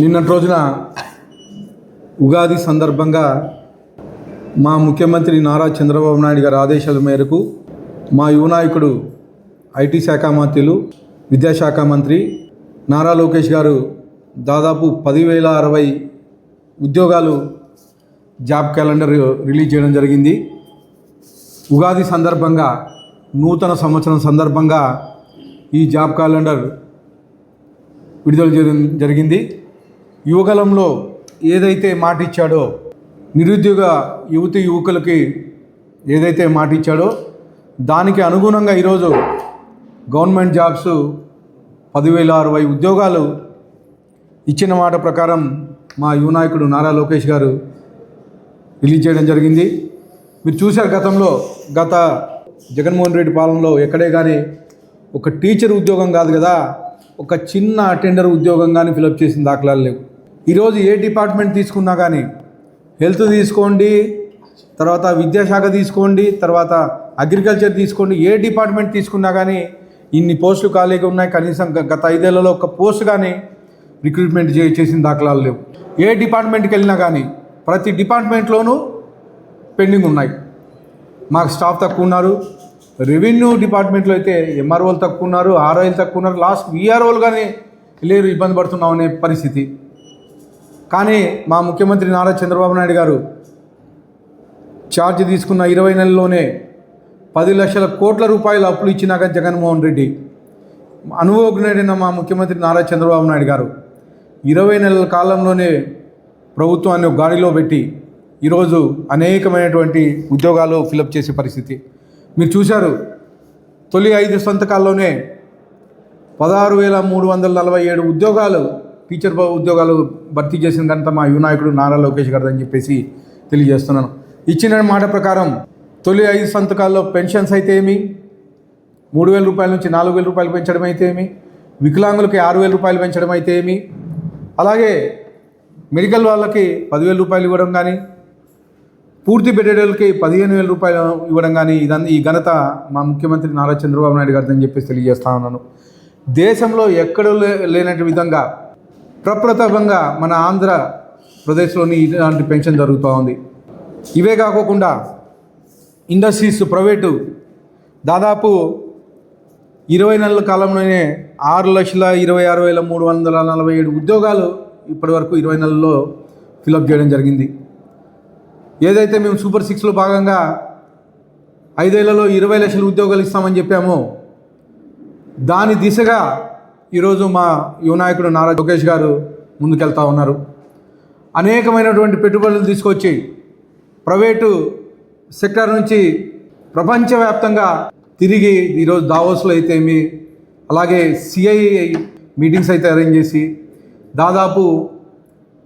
నిన్నటి రోజున ఉగాది సందర్భంగా మా ముఖ్యమంత్రి నారా చంద్రబాబు నాయుడు గారి ఆదేశాల మేరకు మా యువ నాయకుడు ఐటీ శాఖ మంత్రులు విద్యాశాఖ మంత్రి నారా లోకేష్ గారు దాదాపు 10,060 ఉద్యోగాలు జాబ్ క్యాలెండర్ రిలీజ్ చేయడం జరిగింది. ఉగాది సందర్భంగా నూతన సంవత్సరం సందర్భంగా ఈ జాబ్ క్యాలెండర్ విడుదల చేయడం జరిగింది. యువకాలంలో ఏదైతే మాట ఇచ్చాడో నిరుద్యోగ యువకులకి ఏదైతే మాట ఇచ్చాడో దానికి అనుగుణంగా ఈరోజు గవర్నమెంట్ జాబ్స్ 10,060 ఉద్యోగాలు ఇచ్చిన మాట ప్రకారం మా యువ నాయకుడు నారా లోకేష్ గారు రిలీజ్ చేయడం జరిగింది. మీరు చూశారు గత జగన్మోహన్ రెడ్డి పాలనలో ఎక్కడే కానీ ఒక టీచర్ ఉద్యోగం కాదు కదా, ఒక చిన్న అటెండర్ ఉద్యోగం కానీ ఫిలప్ చేసిన దాఖలాలు లేవు. ఈరోజు ఏ డిపార్ట్మెంట్ తీసుకున్నా కానీ, హెల్త్ తీసుకోండి, తర్వాత విద్యాశాఖ తీసుకోండి, తర్వాత అగ్రికల్చర్ తీసుకోండి, ఏ డిపార్ట్మెంట్ తీసుకున్నా కానీ ఇన్ని పోస్టులు ఖాళీగా ఉన్నాయి. కనీసం గత 5 ఏళ్లలో ఒక పోస్ట్ కానీ రిక్రూట్మెంట్ చేసిన దాఖలాలు లేవు. ఏ డిపార్ట్మెంట్కి వెళ్ళినా కానీ ప్రతి డిపార్ట్మెంట్లోనూ పెండింగ్ ఉన్నాయి. మాకు స్టాఫ్ తక్కువ ఉన్నారు. రెవెన్యూ డిపార్ట్మెంట్లో అయితే ఎంఆర్ఓలు తక్కువ ఉన్నారు, ఆర్ఐలు తక్కువ ఉన్నారు, లాస్ట్ వీఆర్ఓలు కానీ లేరు, ఇబ్బంది పడుతున్నాం అనే పరిస్థితి. కానీ మా ముఖ్యమంత్రి నారా చంద్రబాబు నాయుడు గారు ఛార్జ్ తీసుకున్న 20 నెలల్లోనే 10 లక్షల కోట్ల రూపాయల అప్పులు ఇచ్చినాక జగన్మోహన్ రెడ్డి అనుభవజ్ఞుడైన మా ముఖ్యమంత్రి నారా చంద్రబాబు నాయుడు గారు 20 నెలల కాలంలోనే ప్రభుత్వాన్ని గాడిలో పెట్టి ఈరోజు అనేకమైనటువంటి ఉద్యోగాలు ఫిలప్ చేసే పరిస్థితి మీరు చూశారు. తొలి 5 సంతకాల్లోనే 16,347 ఉద్యోగాలు టీచర్ ఉద్యోగాలు భర్తీ చేసిన ఘనత మా యువ నాయకుడు నారా లోకేష్ గారు అని చెప్పేసి తెలియజేస్తున్నాను. ఇచ్చిన మాట ప్రకారం తొలి 5 సంతకాల్లో పెన్షన్స్ అయితే ఏమి, 3,000 రూపాయల నుంచి 4,000 రూపాయలు పెంచడం అయితే ఏమి, వికలాంగులకి 6,000 రూపాయలు పెంచడం అయితే ఏమి, అలాగే మెడికల్ వాళ్ళకి 10,000 రూపాయలు ఇవ్వడం కానీ, పూర్తి బెడెడలకి 15,000 రూపాయలు ఇవ్వడం కానీ ఈ ఘనత మా ముఖ్యమంత్రి నారా చంద్రబాబు నాయుడు గారిని అని చెప్పేసి తెలియజేస్తా ఉన్నాను. దేశంలో ఎక్కడో లేనటువంటి విధంగా ప్రప్రథమంగా మన ఆంధ్రప్రదేశ్లోని ఇలాంటి పెన్షన్ జరుగుతూ ఉంది. ఇవే కాకుండా ఇండస్ట్రీస్ ప్రైవేటు దాదాపు 20 నెలల కాలంలోనే 6,26,347 ఉద్యోగాలు ఇప్పటివరకు 20 నెలల్లో ఫిలప్ చేయడం జరిగింది. ఏదైతే మేము సూపర్ 6లో భాగంగా 5 ఏళ్లలో 20 లక్షల ఉద్యోగాలు ఇస్తామని చెప్పామో దాని దిశగా ఈరోజు మా యువ నాయకుడు నారా లోకేష్ గారు ముందుకెళ్తా ఉన్నారు. అనేకమైనటువంటి పెట్టుబడులు తీసుకొచ్చి ప్రైవేటు సెక్టార్ నుంచి ప్రపంచవ్యాప్తంగా తిరిగి ఈరోజు దావోస్లో అయితే ఏమి, అలాగే సిఐఐ మీటింగ్స్ అయితే అరేంజ్ చేసి దాదాపు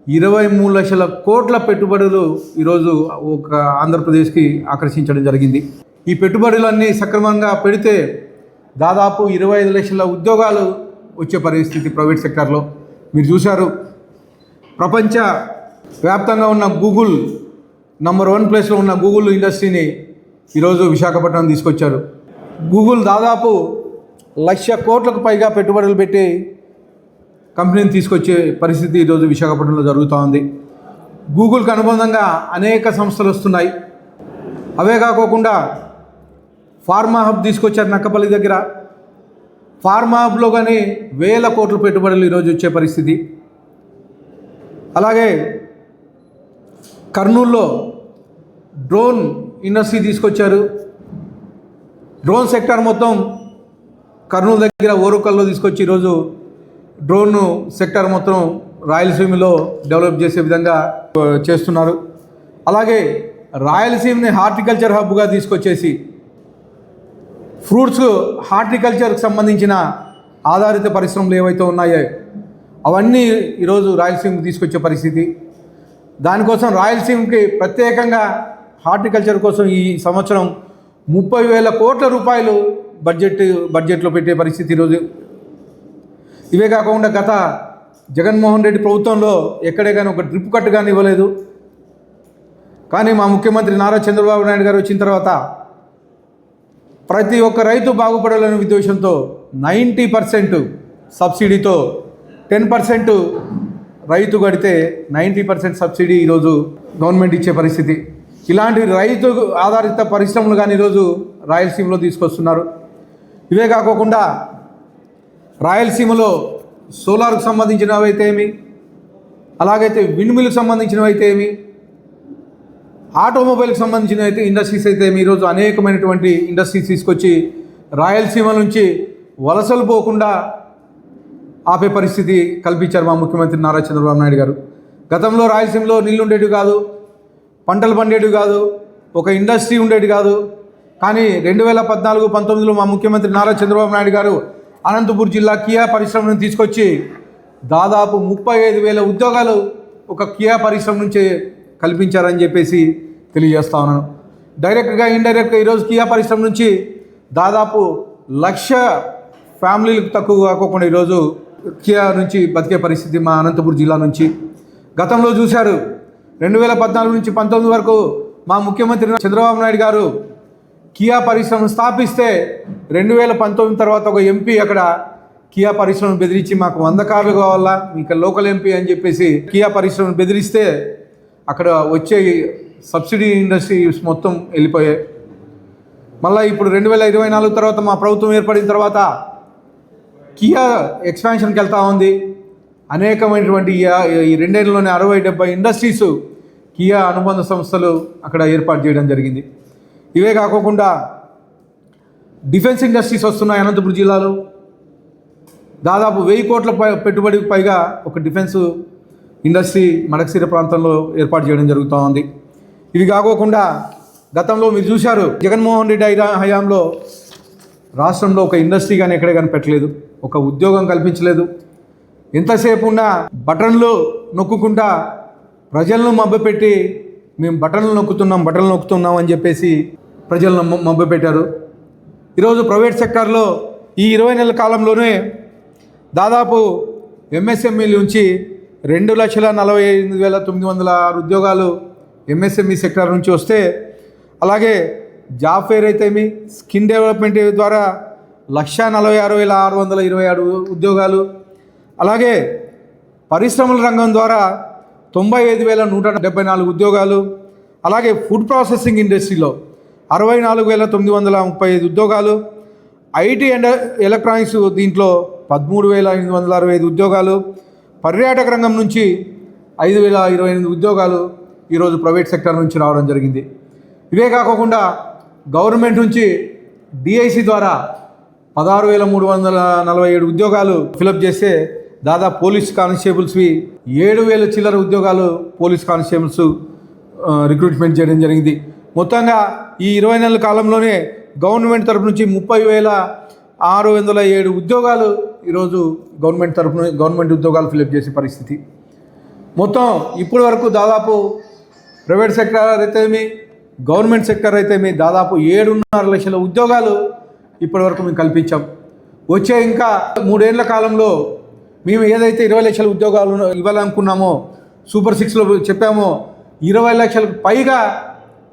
23 లక్షల కోట్ల పెట్టుబడులు ఈరోజు ఒక ఆంధ్రప్రదేశ్కి ఆకర్షించడం జరిగింది. ఈ పెట్టుబడులన్నీ సక్రమంగా పెడితే దాదాపు 25 లక్షల ఉద్యోగాలు వచ్చే పరిస్థితి ప్రైవేట్ సెక్టార్లో మీరు చూశారు. ప్రపంచ వ్యాప్తంగా ఉన్న గూగుల్ నంబర్ 1 ప్లేస్లో ఉన్న గూగుల్ ఇండస్ట్రీని ఈరోజు విశాఖపట్నం తీసుకొచ్చారు. గూగుల్ దాదాపు 1,00,000 కోట్లకు పైగా పెట్టుబడులు పెట్టి కంపెనీని తీసుకొచ్చే పరిస్థితి ఈరోజు విశాఖపట్నంలో జరుగుతూ ఉంది. గూగుల్కి అనుబంధంగా అనేక సంస్థలు వస్తున్నాయి. అవే కాకోకుండా ఫార్మా హబ్ తీసుకొచ్చారు నక్కపల్లి దగ్గర. ఫార్మా హబ్లో కానీ 1,000 కోట్ల పెట్టుబడులు ఈరోజు వచ్చే పరిస్థితి. అలాగే కర్నూలులో డ్రోన్ ఇండస్ట్రీ తీసుకొచ్చారు. డ్రోన్ సెక్టార్ మొత్తం కర్నూలు దగ్గర ఓరుకల్లో తీసుకొచ్చి ఈరోజు డ్రోన్ సెక్టార్ మొత్తం రాయలసీమలో డెవలప్ చేసే విధంగా చేస్తున్నారు. అలాగే రాయలసీమని హార్టికల్చర్ హబ్గా తీసుకొచ్చేసి ఫ్రూట్స్ హార్టికల్చర్కి సంబంధించిన ఆధారిత పరిశ్రమలు ఏవైతే ఉన్నాయో అవన్నీ ఈరోజు రాయలసీమకి తీసుకొచ్చే పరిస్థితి. దానికోసం రాయలసీమకి ప్రత్యేకంగా హార్టికల్చర్ కోసం ఈ సంవత్సరం 30,000 కోట్ల రూపాయలు బడ్జెట్లో పెట్టే పరిస్థితి ఈరోజు. ఇవే కాకుండా గత జగన్మోహన్ రెడ్డి ప్రభుత్వంలో ఎక్కడే కానీ ఒక డ్రిప్ కట్ కానీ ఇవ్వలేదు. కానీ మా ముఖ్యమంత్రి నారా చంద్రబాబు నాయుడు గారు వచ్చిన తర్వాత ప్రతి ఒక్క రైతు బాగుపడాలనే ఉద్దేశంతో 90% సబ్సిడీతో 10% రైతు కడితే 90% సబ్సిడీ ఈరోజు గవర్నమెంట్ ఇచ్చే పరిస్థితి. ఇలాంటి రైతు ఆధారిత పరిశ్రమలు కానీ ఈరోజు రాయలసీమలో తీసుకొస్తున్నారు. ఇవే కాకోకుండా రాయలసీమలో సోలార్కు సంబంధించినవి అయితే ఏమి, అలాగైతే విండ్ మిల్కి సంబంధించినవి అయితే ఏమి, ఆటోమొబైల్కి సంబంధించిన అయితే ఇండస్ట్రీస్ అయితే ఏమి, ఈరోజు అనేకమైనటువంటి ఇండస్ట్రీస్ తీసుకొచ్చి రాయలసీమ నుంచి వలసలు పోకుండా ఆపే పరిస్థితి కల్పించారు మా ముఖ్యమంత్రి నారా చంద్రబాబు నాయుడు గారు. గతంలో రాయలసీమలో నీళ్ళు ఉండేవి కాదు, పంటలు పండేవి కాదు, ఒక ఇండస్ట్రీ ఉండేది కాదు. కానీ 2014-19లో మా ముఖ్యమంత్రి నారా చంద్రబాబు నాయుడు గారు అనంతపూర్ జిల్లా కియా పరిశ్రమను తీసుకొచ్చి దాదాపు 35,000 ఉద్యోగాలు ఒక కియా పరిశ్రమ నుంచే కల్పించారని చెప్పేసి తెలియజేస్తా ఉన్నాను. డైరెక్ట్గా ఇండైరెక్ట్గా ఈరోజు కియా పరిశ్రమ నుంచి దాదాపు 1,00,000 ఫ్యామిలీలకు తక్కువ కాకుండా ఈరోజు కియా నుంచి బతికే పరిస్థితి మా అనంతపూర్ జిల్లా నుంచి. గతంలో చూశారు 2014 నుంచి 19 వరకు మా ముఖ్యమంత్రి చంద్రబాబు నాయుడు గారు కియా పరిశ్రమను స్థాపిస్తే 2019 తర్వాత ఒక ఎంపీ అక్కడ కియా పరిశ్రమను బెదిరించి మాకు 100 కార్లు కావాలా, మీకు లోకల్ ఎంపీ అని చెప్పేసి కియా పరిశ్రమను బెదిరిస్తే అక్కడ వచ్చే సబ్సిడీ ఇండస్ట్రీస్ మొత్తం వెళ్ళిపోయాయి. మళ్ళీ ఇప్పుడు 2024 తర్వాత మా ప్రభుత్వం ఏర్పడిన తర్వాత కియా ఎక్స్పాన్షన్కి వెళ్తూ ఉంది. అనేకమైనటువంటి ఈ 2 ఏళ్ళలోనే 60-70 ఇండస్ట్రీస్ కియా అనుబంధ సంస్థలు అక్కడ ఏర్పాటు చేయడం జరిగింది. ఇవే కాకుండా డిఫెన్స్ ఇండస్ట్రీస్ వస్తున్నాయి. అనంతపురం జిల్లాలో దాదాపు 1,000 కోట్ల పెట్టుబడికి పైగా ఒక డిఫెన్స్ ఇండస్ట్రీ మడకశిర ప్రాంతంలో ఏర్పాటు చేయడం జరుగుతూ ఉంది. ఇవి కాకోకుండా గతంలో మీరు చూశారు జగన్మోహన్ రెడ్డి హయాంలో రాష్ట్రంలో ఒక ఇండస్ట్రీ కానీ ఎక్కడే కానీ పెట్టలేదు, ఒక ఉద్యోగం కల్పించలేదు. ఎంతసేపు ఉన్నా బటన్లు నొక్కుకుంటా ప్రజలను మభ్యపెట్టి మేము బటన్లు నొక్కుతున్నాం అని చెప్పేసి ప్రజలను మభ్యపెట్టారు. ఈరోజు ప్రైవేట్ సెక్టార్లో ఈ 20 నెలల కాలంలోనే దాదాపు ఎంఎస్ఎంఈల నుంచి 2,48,906 ఉద్యోగాలు ఎంఎస్ఎంఈ సెక్టార్ నుంచి వస్తే, అలాగే జాబ్ ఫేర్ అయితేమి స్కిల్ డెవలప్మెంట్ ద్వారా 1,46,627 ఉద్యోగాలు, అలాగే పరిశ్రమల రంగం ద్వారా 95,174 ఉద్యోగాలు, అలాగే ఫుడ్ ప్రాసెసింగ్ ఇండస్ట్రీలో 64,935 ఉద్యోగాలు, ఐటీ అండ్ ఎలక్ట్రానిక్స్ దీంట్లో 13,865 ఉద్యోగాలు, పర్యాటక రంగం నుంచి 5,028 ఉద్యోగాలు ఈరోజు ప్రైవేట్ సెక్టర్ నుంచి రావడం జరిగింది. ఇవే కాకుండా గవర్నమెంట్ నుంచి డిఐసి ద్వారా 16,347 ఉద్యోగాలు ఫిలప్ చేస్తే దాదాపు పోలీస్ కానిస్టేబుల్స్వి 7,000 చిల్లర ఉద్యోగాలు పోలీస్ కానిస్టేబుల్స్ రిక్రూట్మెంట్ చేయడం జరిగింది. మొత్తంగా ఈ 20 నెలల కాలంలోనే గవర్నమెంట్ తరపు నుంచి 30,607 ఉద్యోగాలు ఈరోజు గవర్నమెంట్ ఉద్యోగాలు ఫిలప్ చేసే పరిస్థితి. మొత్తం ఇప్పటి వరకు దాదాపు ప్రైవేట్ సెక్టర్ అయితేమి గవర్నమెంట్ సెక్టర్ అయితేమి దాదాపు 7.5 లక్షల ఉద్యోగాలు ఇప్పటి వరకు మేము కల్పించాం. వచ్చే ఇంకా 3 ఏళ్ల కాలంలో మేము ఏదైతే 20 లక్షల ఉద్యోగాలు ఇవ్వాలనుకున్నామో సూపర్ 6లో చెప్పామో 20 లక్షలకు పైగా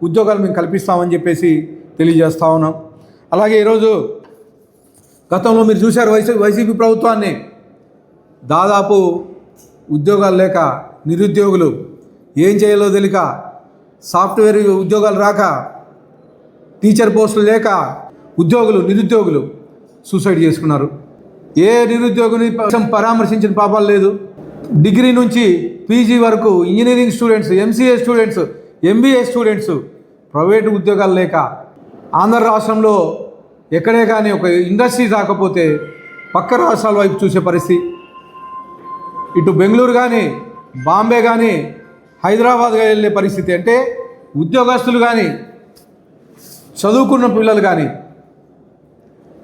ఉద్యోగాలు మేము కల్పిస్తామని చెప్పేసి తెలియజేస్తా ఉన్నాం. అలాగే ఈరోజు గతంలో మీరు చూశారు వైసీపీ ప్రభుత్వాన్ని, దాదాపు ఉద్యోగాలు లేక నిరుద్యోగులు ఏం చేయాలో తెలియక, సాఫ్ట్వేర్ ఉద్యోగాలు రాక, టీచర్ పోస్టులు లేక నిరుద్యోగులు సూసైడ్ చేసుకున్నారు. ఏ నిరుద్యోగిని పరామర్శించిన పాపాలు లేదు. డిగ్రీ నుంచి పీజీ వరకు engineering students, MCA students, MBA students private ఉద్యోగాలు లేక ఆంధ్ర రాష్ట్రంలో ఎక్కడే కానీ ఒక ఇండస్ట్రీ రాకపోతే పక్క రాష్ట్రాల వైపు చూసే పరిస్థితి. ఇటు బెంగళూరు కానీ, బాంబే కానీ, హైదరాబాద్ వెళ్ళే పరిస్థితి. అంటే ఉద్యోగస్తులు కానీ, చదువుకున్న పిల్లలు కానీ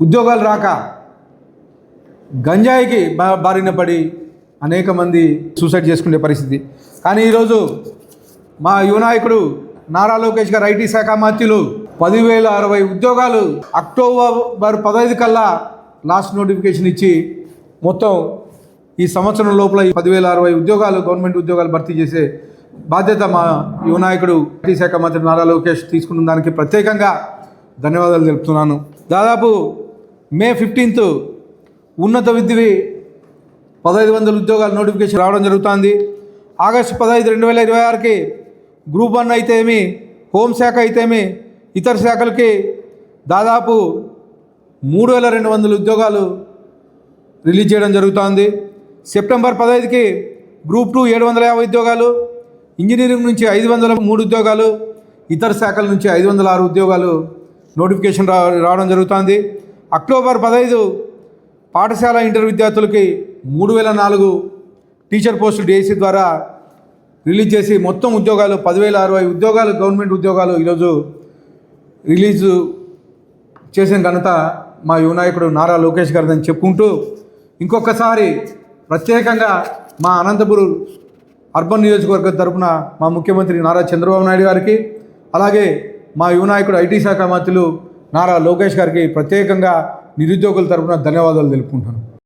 ఉద్యోగాలు రాక గంజాయికి బారిన పడి అనేక మంది సూసైడ్ చేసుకునే పరిస్థితి. కానీ ఈరోజు మా యువనాయకుడు నారా లోకేష్ గారు ఐటీ శాఖ మంత్రులు 10,060 ఉద్యోగాలు అక్టోబర్ 15 కల్లా లాస్ట్ నోటిఫికేషన్ ఇచ్చి మొత్తం ఈ సంవత్సరం లోపల 10,060 ఉద్యోగాలు గవర్నమెంట్ ఉద్యోగాలు భర్తీ చేసే బాధ్యత మా యువనాయకుడు ఐటీ శాఖ మంత్రి నారా లోకేష్ తీసుకున్న దానికి ప్రత్యేకంగా ధన్యవాదాలు తెలుపుతున్నాను. దాదాపు మే 15 ఉన్నత విద్యవి 1500 ఉద్యోగాలు నోటిఫికేషన్ రావడం జరుగుతుంది. ఆగస్టు 15, 2026కి గ్రూప్ 1 అయితేమి, హోంశాఖ అయితేమి, ఇతర శాఖలకి దాదాపు 3200 ఉద్యోగాలు రిలీజ్ చేయడం జరుగుతుంది. సెప్టెంబర్ 15కి గ్రూప్ 2 750 ఉద్యోగాలు, ఇంజనీరింగ్ నుంచి 503 ఉద్యోగాలు, ఇతర శాఖల నుంచి 506 ఉద్యోగాలు నోటిఫికేషన్ రావడం జరుగుతుంది. అక్టోబర్ 15 పాఠశాల ఇంటర్ విద్యార్థులకి 3004 టీచర్ పోస్టులు డిఎస్సి ద్వారా రిలీజ్ చేసి మొత్తం ఉద్యోగాలు 10,060 ఉద్యోగాలు, గవర్నమెంట్ ఉద్యోగాలు ఈరోజు రిలీజు చేసిన ఘనత మా యువ నాయకుడు నారా లోకేష్ గారిదని చెప్పుకుంటూ, ఇంకొకసారి ప్రత్యేకంగా మా అనంతపురం అర్బన్ నియోజకవర్గం తరపున మా ముఖ్యమంత్రి నారా చంద్రబాబు నాయుడు గారికి, అలాగే మా యువ నాయకుడు ఐటీ శాఖ మంత్రులు నారా లోకేష్ గారికి ప్రత్యేకంగా నిరుద్యోగుల తరపున ధన్యవాదాలు తెలుపుకుంటాను.